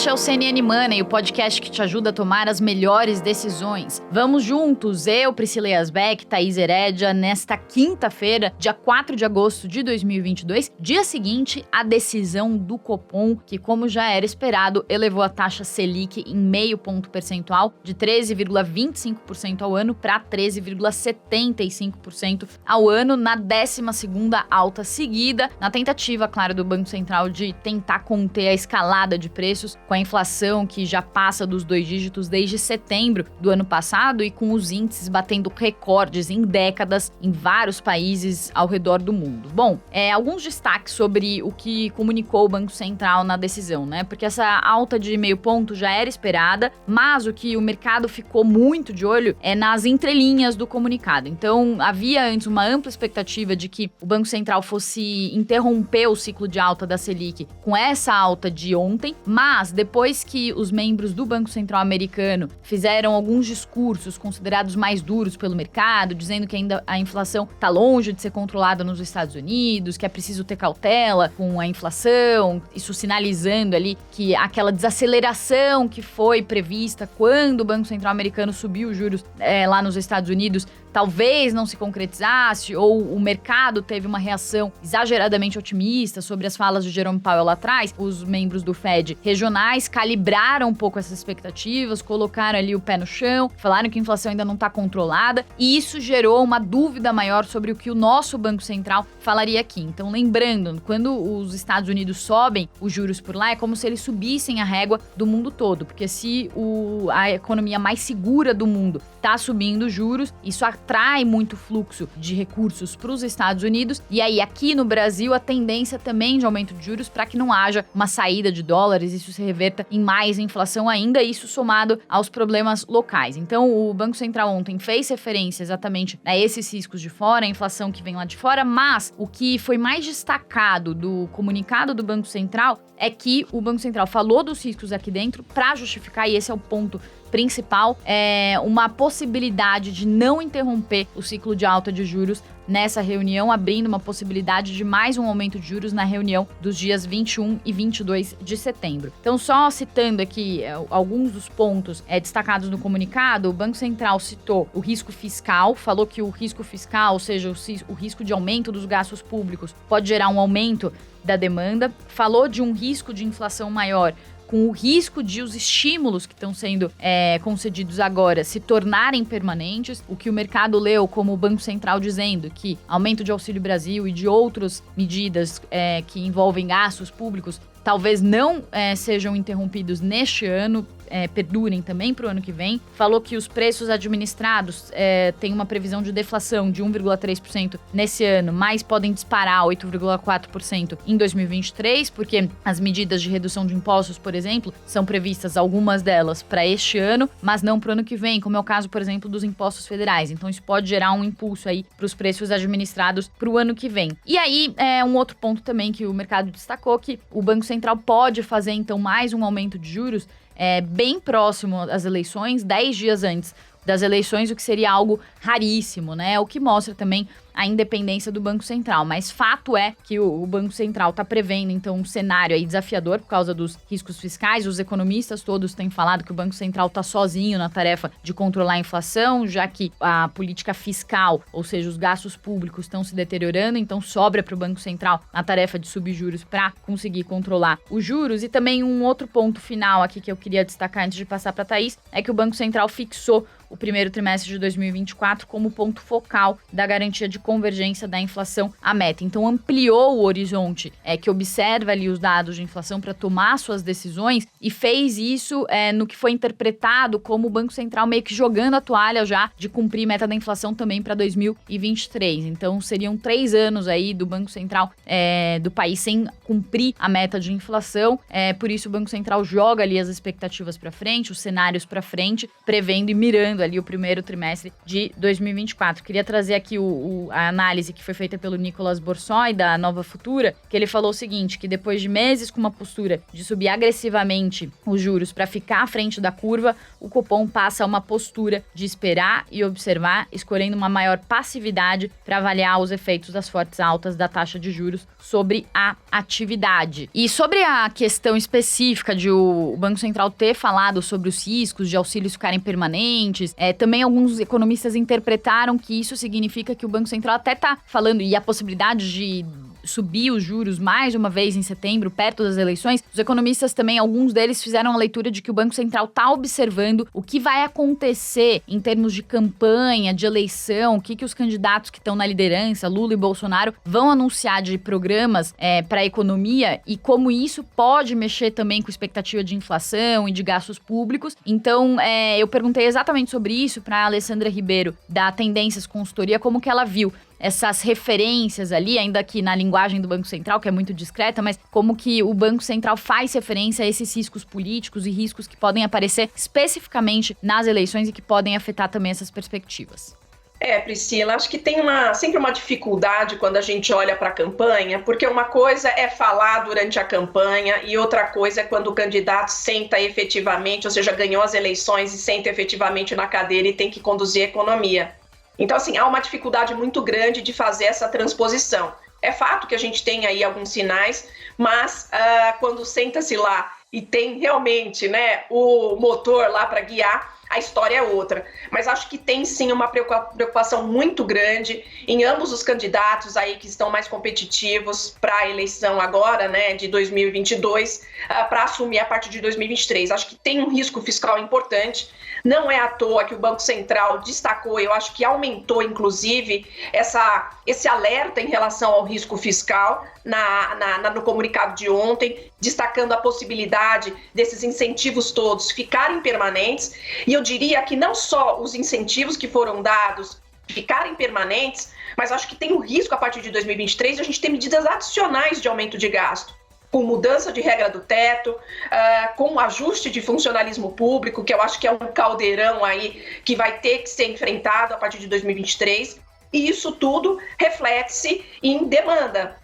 Este é o CNN Money, o podcast que te ajuda a tomar as melhores decisões. Vamos juntos, eu, Priscila Yasbeck, Thaís Herédia, nesta quinta-feira, dia 4 de agosto de 2022, dia seguinte à decisão do Copom, que, como já era esperado, elevou a taxa Selic em meio ponto percentual de 13,25% ao ano para 13,75% ao ano, na 12ª alta seguida, na tentativa, claro, do Banco Central de tentar conter a escalada de preços com a inflação que já passa dos 2 dígitos desde setembro do ano passado e com os índices batendo recordes em décadas em vários países ao redor do mundo. Bom, alguns destaques sobre o que comunicou o Banco Central na decisão, né? Porque essa alta de meio ponto já era esperada, mas o que o mercado ficou muito de olho é nas entrelinhas do comunicado. Então, havia antes uma ampla expectativa de que o Banco Central fosse interromper o ciclo de alta da Selic com essa alta de ontem, mas depois que os membros do Banco Central americano fizeram alguns discursos considerados mais duros pelo mercado, dizendo que ainda a inflação está longe de ser controlada nos Estados Unidos, que é preciso ter cautela com a inflação, isso sinalizando ali que aquela desaceleração que foi prevista quando o Banco Central americano subiu os juros lá nos Estados Unidos talvez não se concretizasse, ou o mercado teve uma reação exageradamente otimista sobre as falas de Jerome Powell lá atrás. Os membros do Fed regionais calibraram um pouco essas expectativas, colocaram ali o pé no chão, falaram que a inflação ainda não está controlada, e isso gerou uma dúvida maior sobre o que o nosso Banco Central falaria aqui. Então, lembrando, quando os Estados Unidos sobem os juros por lá, é como se eles subissem a régua do mundo todo, porque se a economia mais segura do mundo está subindo os juros, isso atrai muito fluxo de recursos para os Estados Unidos, e aí aqui no Brasil a tendência também de aumento de juros para que não haja uma saída de dólares, isso se reverta em mais inflação ainda, isso somado aos problemas locais. Então o Banco Central ontem fez referência exatamente a esses riscos de fora, a inflação que vem lá de fora, mas o que foi mais destacado do comunicado do Banco Central é que o Banco Central falou dos riscos aqui dentro para justificar, e esse é o ponto principal, uma possibilidade de não interromper o ciclo de alta de juros nessa reunião, abrindo uma possibilidade de mais um aumento de juros na reunião dos dias 21 e 22 de setembro. Então, só citando aqui alguns dos pontos destacados no comunicado, o Banco Central citou o risco fiscal, falou que o risco fiscal, ou seja, o risco de aumento dos gastos públicos, pode gerar um aumento da demanda, falou de um risco de inflação maior, com o risco de os estímulos que estão sendo concedidos agora se tornarem permanentes, o que o mercado leu como o Banco Central dizendo que aumento de Auxílio Brasil e de outras medidas que envolvem gastos públicos talvez não sejam interrompidos neste ano, perdurem também para o ano que vem. Falou que os preços administrados têm uma previsão de deflação de 1,3% nesse ano, mas podem disparar 8,4% em 2023, porque as medidas de redução de impostos, por exemplo, são previstas, algumas delas, para este ano, mas não para o ano que vem, como é o caso, por exemplo, dos impostos federais. Então isso pode gerar um impulso aí para os preços administrados para o ano que vem. E aí, um outro ponto também que o mercado destacou, que o Banco Central pode fazer, então, mais um aumento de juros bem próximo às eleições, 10 dias antes das eleições, o que seria algo raríssimo, né? O que mostra também a independência do Banco Central. Mas fato é que o Banco Central está prevendo, então, um cenário aí desafiador por causa dos riscos fiscais. Os economistas todos têm falado que o Banco Central está sozinho na tarefa de controlar a inflação, já que a política fiscal, ou seja, os gastos públicos, estão se deteriorando, então sobra para o Banco Central a tarefa de subir juros para conseguir controlar os juros. E também um outro ponto final aqui que eu queria destacar antes de passar para a Thaís, é que o Banco Central fixou o primeiro trimestre de 2024 como ponto focal da garantia de convergência da inflação à meta. Então, ampliou o horizonte que observa ali os dados de inflação para tomar suas decisões, e fez isso no que foi interpretado como o Banco Central meio que jogando a toalha já de cumprir meta da inflação também para 2023. Então, seriam 3 anos aí do Banco Central do país sem cumprir a meta de inflação. Por isso, o Banco Central joga ali as expectativas para frente, os cenários para frente, prevendo e mirando fechando ali o primeiro trimestre de 2024. Queria trazer aqui a análise que foi feita pelo Nicolas Borsoi, da Nova Futura, que ele falou o seguinte, que depois de meses com uma postura de subir agressivamente os juros para ficar à frente da curva, o Copom passa a uma postura de esperar e observar, escolhendo uma maior passividade para avaliar os efeitos das fortes altas da taxa de juros sobre a atividade. E sobre a questão específica de o Banco Central ter falado sobre os riscos de auxílios ficarem permanentes, também alguns economistas interpretaram que isso significa que o Banco Central até está falando, e a possibilidade de subir os juros mais uma vez em setembro, perto das eleições, os economistas também, alguns deles fizeram a leitura de que o Banco Central está observando o que vai acontecer em termos de campanha, de eleição, o que os candidatos que estão na liderança, Lula e Bolsonaro, vão anunciar de programas para a economia e como isso pode mexer também com expectativa de inflação e de gastos públicos. Então, eu perguntei exatamente sobre isso para a Alessandra Ribeiro, da Tendências Consultoria, como que ela viu essas referências ali, ainda que na linguagem do Banco Central, que é muito discreta, mas como que o Banco Central faz referência a esses riscos políticos e riscos que podem aparecer especificamente nas eleições e que podem afetar também essas perspectivas. Priscila, acho que tem sempre uma dificuldade quando a gente olha para a campanha, porque uma coisa é falar durante a campanha e outra coisa é quando o candidato senta efetivamente, ou seja, ganhou as eleições e senta efetivamente na cadeira e tem que conduzir a economia. Então, assim, há uma dificuldade muito grande de fazer essa transposição. É fato que a gente tem aí alguns sinais, mas quando senta-se lá e tem realmente, o motor lá para guiar, a história é outra. Mas acho que tem sim uma preocupação muito grande em ambos os candidatos aí que estão mais competitivos para a eleição agora, de 2022, para assumir a partir de 2023. Acho que tem um risco fiscal importante. Não é à toa que o Banco Central destacou, eu acho que aumentou, inclusive, esse alerta em relação ao risco fiscal no comunicado de ontem, destacando a possibilidade desses incentivos todos ficarem permanentes. E eu diria que não só os incentivos que foram dados ficarem permanentes, mas acho que tem um risco a partir de 2023 de a gente ter medidas adicionais de aumento de gasto, com mudança de regra do teto, com ajuste de funcionalismo público, que eu acho que é um caldeirão aí que vai ter que ser enfrentado a partir de 2023, e isso tudo reflete-se em demanda,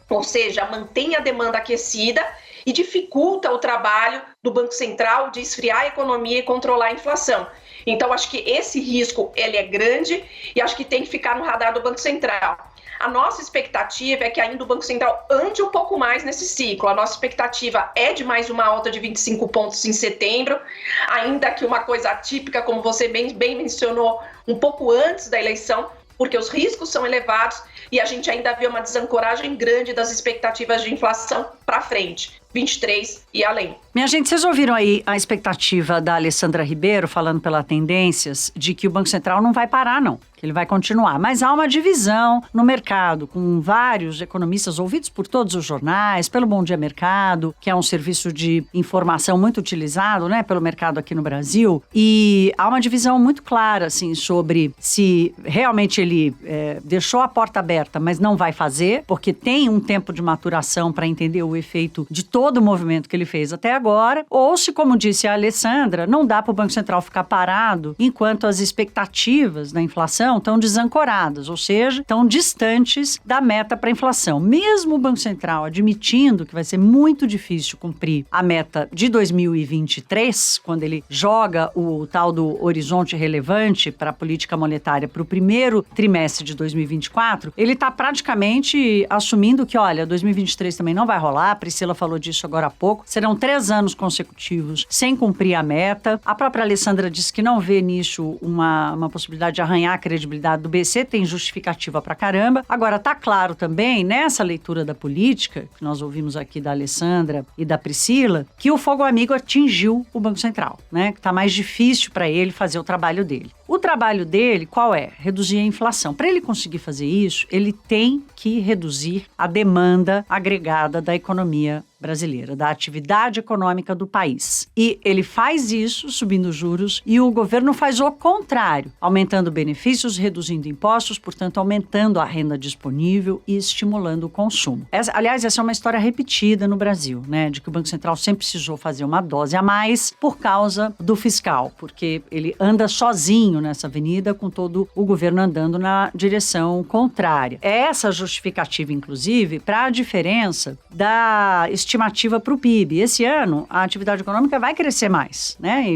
ou seja, mantém a demanda aquecida e dificulta o trabalho do Banco Central de esfriar a economia e controlar a inflação. Então, acho que esse risco ele é grande e acho que tem que ficar no radar do Banco Central. A nossa expectativa é que ainda o Banco Central ande um pouco mais nesse ciclo. A nossa expectativa é de mais uma alta de 25 pontos em setembro, ainda que uma coisa atípica, como você bem mencionou, um pouco antes da eleição, porque os riscos são elevados e a gente ainda vê uma desancoragem grande das expectativas de inflação para frente, 23 e além. Minha gente, vocês ouviram aí a expectativa da Alessandra Ribeiro, falando pela Tendências, de que o Banco Central não vai parar, não, que ele vai continuar. Mas há uma divisão no mercado, com vários economistas ouvidos por todos os jornais, pelo Bom Dia Mercado, que é um serviço de informação muito utilizado, pelo mercado aqui no Brasil. E há uma divisão muito clara, assim, sobre se realmente ele deixou a porta aberta, mas não vai fazer, porque tem um tempo de maturação para entender o efeito de todo o movimento que ele fez até agora, ou se, como disse a Alessandra, não dá para o Banco Central ficar parado enquanto as expectativas da inflação estão desancoradas, ou seja, estão distantes da meta para a inflação. Mesmo o Banco Central admitindo que vai ser muito difícil cumprir a meta de 2023, quando ele joga o tal do horizonte relevante para a política monetária para o primeiro trimestre de 2024, ele está praticamente assumindo que, olha, 2023 também não vai rolar, a Priscila falou disso agora há pouco, serão 3 anos consecutivos sem cumprir a meta. A própria Alessandra disse que não vê nisso uma possibilidade de arranhar a credibilidade do BC, tem justificativa pra caramba. Agora, tá claro também, nessa leitura da política, que nós ouvimos aqui da Alessandra e da Priscila, que o fogo amigo atingiu o Banco Central, que tá mais difícil para ele fazer o trabalho dele. O trabalho dele, qual é? Reduzir a inflação. Para ele conseguir fazer isso, ele tem que reduzir a demanda agregada da economia brasileira, da atividade econômica do país. E ele faz isso subindo juros e o governo faz o contrário, aumentando benefícios, reduzindo impostos, portanto, aumentando a renda disponível e estimulando o consumo. Aliás, essa é uma história repetida no Brasil, né? De que o Banco Central sempre precisou fazer uma dose a mais por causa do fiscal, porque ele anda sozinho nessa avenida com todo o governo andando na direção contrária. É essa a justificativa, inclusive, para a diferença da estimativa para o PIB. Esse ano, a atividade econômica vai crescer mais, né?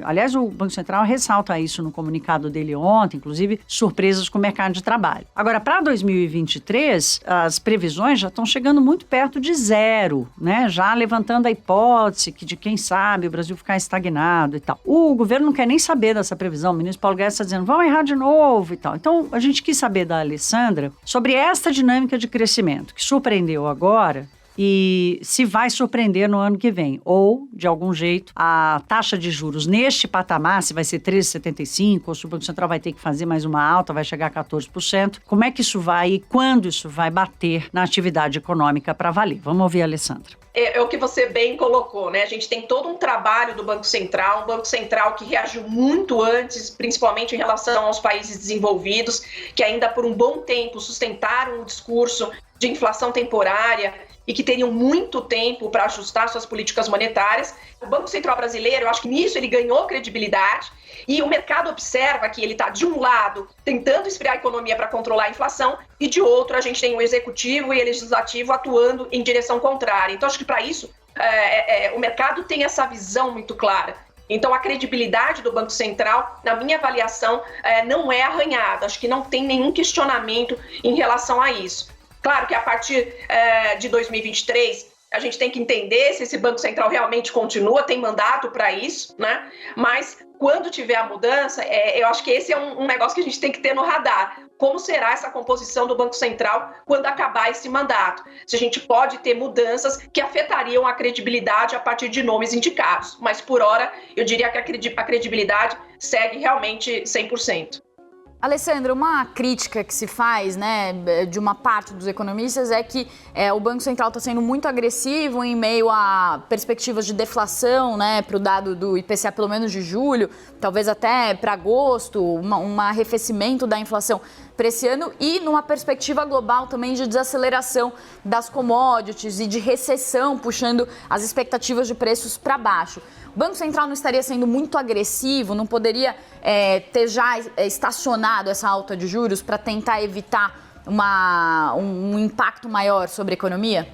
Aliás, o Banco Central ressalta isso no comunicado dele ontem, inclusive surpresas com o mercado de trabalho. Agora, para 2023, as previsões já estão chegando muito perto de zero, né? Já levantando a hipótese de quem sabe o Brasil ficar estagnado e tal. O governo não quer nem saber dessa previsão. O ministro Paulo Guedes está dizendo, vamos errar de novo e tal. Então, a gente quis saber da Alessandra sobre esta dinâmica de crescimento que surpreendeu agora e se vai surpreender no ano que vem. Ou, de algum jeito, a taxa de juros neste patamar, se vai ser 13,75, ou se o Banco Central vai ter que fazer mais uma alta, vai chegar a 14%. Como é que isso vai e quando isso vai bater na atividade econômica para valer? Vamos ouvir a Alessandra. É o que você bem colocou, né? A gente tem todo um trabalho do Banco Central, um Banco Central que reagiu muito antes, principalmente em relação aos países desenvolvidos, que ainda por um bom tempo sustentaram um discurso de inflação temporária e que teriam muito tempo para ajustar suas políticas monetárias. O Banco Central brasileiro, eu acho que nisso ele ganhou credibilidade e o mercado observa que ele está, de um lado, tentando esfriar a economia para controlar a inflação e, de outro, a gente tem o executivo e o legislativo atuando em direção contrária. Então, acho que para isso, o mercado tem essa visão muito clara. Então, a credibilidade do Banco Central, na minha avaliação, não é arranhada. Acho que não tem nenhum questionamento em relação a isso. Claro que a partir de 2023, a gente tem que entender se esse Banco Central realmente continua, tem mandato para isso, né? Mas quando tiver a mudança, eu acho que esse é um negócio que a gente tem que ter no radar. Como será essa composição do Banco Central quando acabar esse mandato? Se a gente pode ter mudanças que afetariam a credibilidade a partir de nomes indicados. Mas, por hora, eu diria que a credibilidade segue realmente 100%. Alessandra, uma crítica que se faz, né, de uma parte dos economistas é que o Banco Central está sendo muito agressivo em meio a perspectivas de deflação, né, para o dado do IPCA pelo menos de julho, talvez até para agosto, um arrefecimento da inflação para esse ano e numa perspectiva global também de desaceleração das commodities e de recessão, puxando as expectativas de preços para baixo. O Banco Central não estaria sendo muito agressivo, não poderia ter já estacionado essa alta de juros para tentar evitar um impacto maior sobre a economia?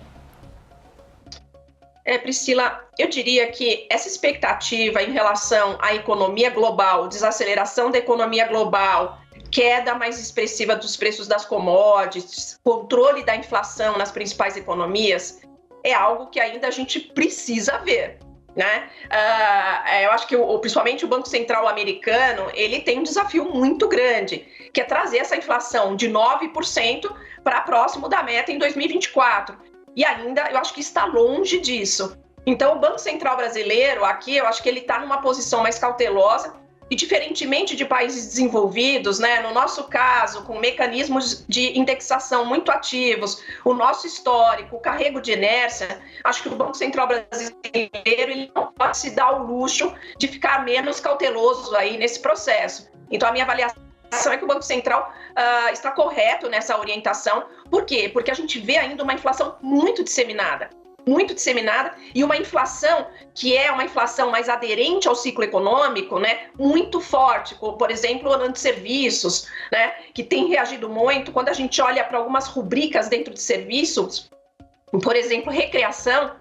Priscila, eu diria que essa expectativa em relação à economia global, desaceleração da economia global, queda mais expressiva dos preços das commodities, controle da inflação nas principais economias, é algo que ainda a gente precisa ver, né? Eu acho que principalmente o Banco Central americano, ele tem um desafio muito grande, que é trazer essa inflação de 9% para próximo da meta em 2024. E ainda eu acho que está longe disso. Então o Banco Central brasileiro, aqui, eu acho que ele está numa posição mais cautelosa, e diferentemente de países desenvolvidos, né, no nosso caso, com mecanismos de indexação muito ativos, o nosso histórico, o carrego de inércia, acho que o Banco Central brasileiro ele não pode se dar o luxo de ficar menos cauteloso aí nesse processo. Então, a minha avaliação é que o Banco Central está correto nessa orientação. Por quê? Porque a gente vê ainda uma inflação muito disseminada e uma inflação que é uma inflação mais aderente ao ciclo econômico, né, muito forte, como, por exemplo, o ano de serviços, né, que tem reagido muito. Quando a gente olha para algumas rubricas dentro de serviços, por exemplo, recreação,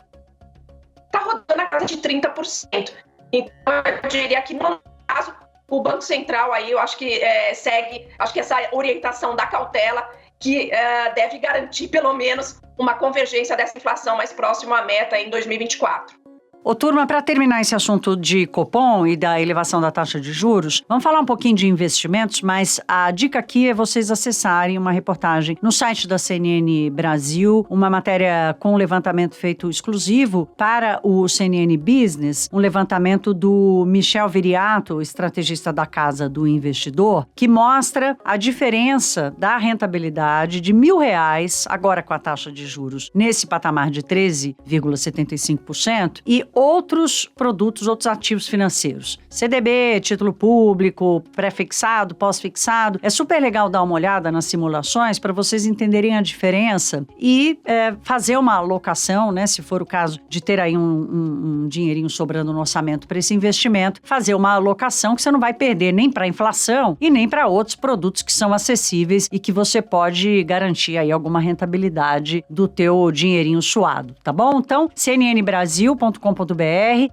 está rodando na casa de 30%. Então, eu diria que, no caso, o Banco Central, aí, eu acho que segue, acho que essa orientação da cautela, que deve garantir, pelo menos, uma convergência dessa inflação mais próxima à meta em 2024. Ô, turma, para terminar esse assunto de Copom e da elevação da taxa de juros, vamos falar um pouquinho de investimentos, mas a dica aqui é vocês acessarem uma reportagem no site da CNN Brasil, uma matéria com levantamento feito exclusivo para o CNN Business, um levantamento do Michel Viriato, estrategista da Casa do Investidor, que mostra a diferença da rentabilidade de R$1.000, agora com a taxa de juros, nesse patamar de 13,75%, e outros produtos, outros ativos financeiros. CDB, título público, pré-fixado, pós-fixado. É super legal dar uma olhada nas simulações para vocês entenderem a diferença e fazer uma alocação, né, se for o caso de ter aí um dinheirinho sobrando no orçamento para esse investimento, fazer uma alocação que você não vai perder nem para a inflação e nem para outros produtos que são acessíveis e que você pode garantir aí alguma rentabilidade do teu dinheirinho suado, tá bom? Então, cnnbrasil.com.br,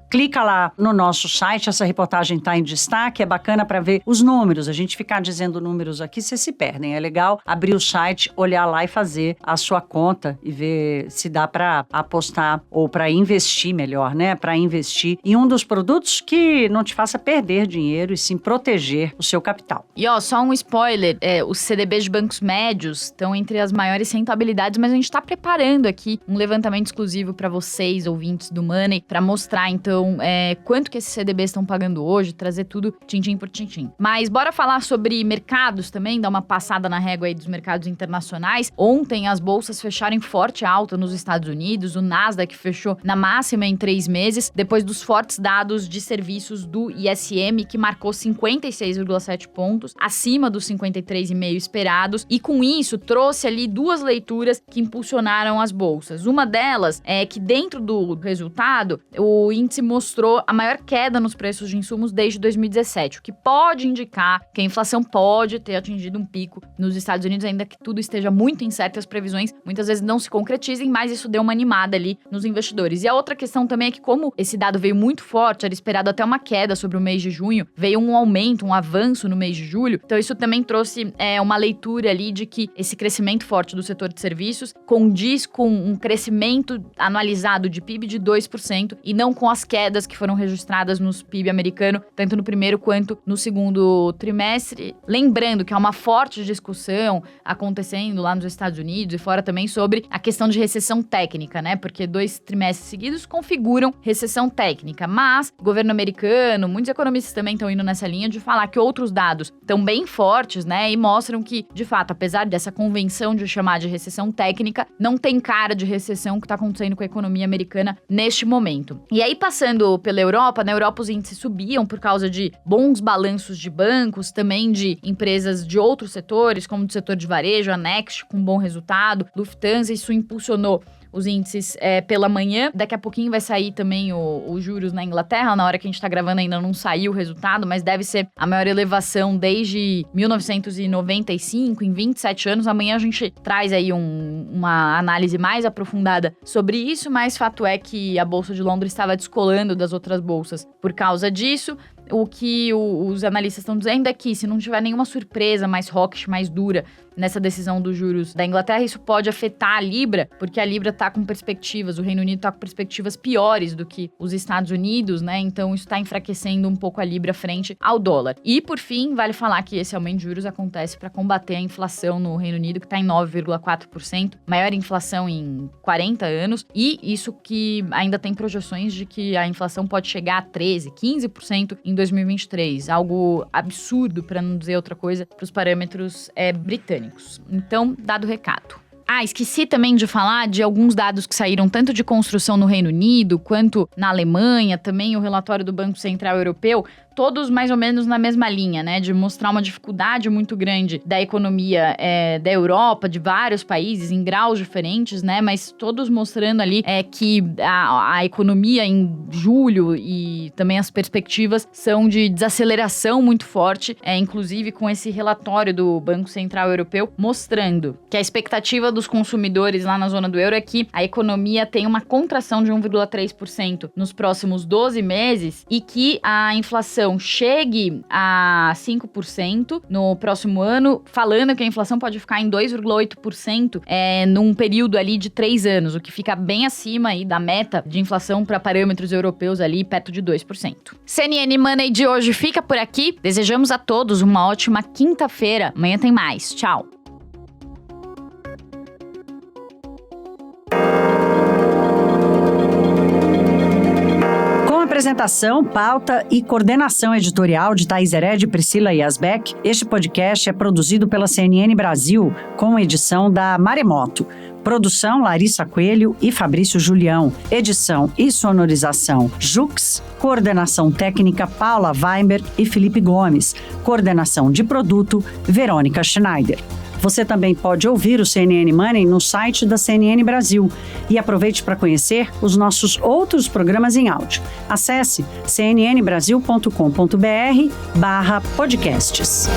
clica lá no nosso site, essa reportagem está em destaque, é bacana para ver os números. A gente ficar dizendo números aqui, vocês se perdem. É legal abrir o site, olhar lá e fazer a sua conta e ver se dá para apostar ou para investir melhor, né? Para investir em um dos produtos que não te faça perder dinheiro e sim proteger o seu capital. E só um spoiler, os CDBs de bancos médios estão entre as maiores rentabilidades, mas a gente está preparando aqui um levantamento exclusivo para vocês, ouvintes do Money, para mostrar então quanto que esses CDBs estão pagando hoje, trazer tudo tintim por tintim. Mas bora falar sobre mercados também, dar uma passada na régua aí dos mercados internacionais. Ontem as bolsas fecharam em forte alta nos Estados Unidos, o Nasdaq fechou na máxima em 3 meses, depois dos fortes dados de serviços do ISM, que marcou 56,7 pontos, acima dos 53,5 esperados, e com isso trouxe ali duas leituras que impulsionaram as bolsas. Uma delas é que dentro do resultado, o índice mostrou a maior queda nos preços de insumos desde 2017, o que pode indicar que a inflação pode ter atingido um pico nos Estados Unidos, ainda que tudo esteja muito incerto e as previsões muitas vezes não se concretizem, mas isso deu uma animada ali nos investidores. E a outra questão também é que, como esse dado veio muito forte, era esperado até uma queda sobre o mês de junho, veio um aumento, um avanço no mês de julho, então isso também trouxe uma leitura ali de que esse crescimento forte do setor de serviços condiz com um crescimento anualizado de PIB de 2% e não com as quedas que foram registradas nos PIB americano, tanto no primeiro quanto no segundo trimestre. Lembrando que há uma forte discussão acontecendo lá nos Estados Unidos e fora também sobre a questão de recessão técnica, né? Porque 2 trimestres seguidos configuram recessão técnica, mas o governo americano, muitos economistas também estão indo nessa linha de falar que outros dados estão bem fortes, né? E mostram que, de fato, apesar dessa convenção de chamar de recessão técnica, não tem cara de recessão que está acontecendo com a economia americana neste momento. E aí, passando pela Europa, na Europa os índices subiam por causa de bons balanços de bancos, também de empresas de outros setores, como do setor de varejo, a Next, com bom resultado, Lufthansa, isso impulsionou os índices pela manhã. Daqui a pouquinho vai sair também os juros na Inglaterra. Na hora que a gente tá gravando ainda não saiu o resultado, mas deve ser a maior elevação desde 1995, em 27 anos. Amanhã a gente traz aí uma análise mais aprofundada sobre isso, mas fato é que a Bolsa de Londres estava descolando das outras bolsas por causa disso. O que os analistas estão dizendo é que, se não tiver nenhuma surpresa mais hawkish, mais dura nessa decisão dos juros da Inglaterra, isso pode afetar a Libra, porque a Libra está com perspectivas, o Reino Unido está com perspectivas piores do que os Estados Unidos, né? Então isso está enfraquecendo um pouco a Libra frente ao dólar. E, por fim, vale falar que esse aumento de juros acontece para combater a inflação no Reino Unido, que está em 9,4%, maior inflação em 40 anos, e isso que ainda tem projeções de que a inflação pode chegar a 13%, 15% em 2023, algo absurdo, para não dizer outra coisa, para os parâmetros britânicos. Então, dado o recado. Esqueci também de falar de alguns dados que saíram tanto de construção no Reino Unido quanto na Alemanha, também o relatório do Banco Central Europeu, todos mais ou menos na mesma linha, né? De mostrar uma dificuldade muito grande da economia da Europa, de vários países, em graus diferentes, né? Mas todos mostrando ali que a economia em julho e também as perspectivas são de desaceleração muito forte, inclusive com esse relatório do Banco Central Europeu mostrando que a expectativa dos consumidores lá na zona do euro é que a economia tem uma contração de 1,3% nos próximos 12 meses e que a inflação inflação chegue a 5% no próximo ano, falando que a inflação pode ficar em 2,8% num período ali de 3 anos, o que fica bem acima aí da meta de inflação para parâmetros europeus ali perto de 2%. CNN Money de hoje fica por aqui. Desejamos a todos uma ótima quinta-feira. Amanhã tem mais. Tchau! Apresentação, pauta e coordenação editorial de Thaís Hered e Priscila Yazbek. Este podcast é produzido pela CNN Brasil, com edição da Maremoto. Produção, Larissa Coelho e Fabrício Julião. Edição e sonorização, Jux. Coordenação técnica, Paula Weinberg e Felipe Gomes. Coordenação de produto, Verônica Schneider. Você também pode ouvir o CNN Money no site da CNN Brasil. E aproveite para conhecer os nossos outros programas em áudio. Acesse cnnbrasil.com.br/podcasts.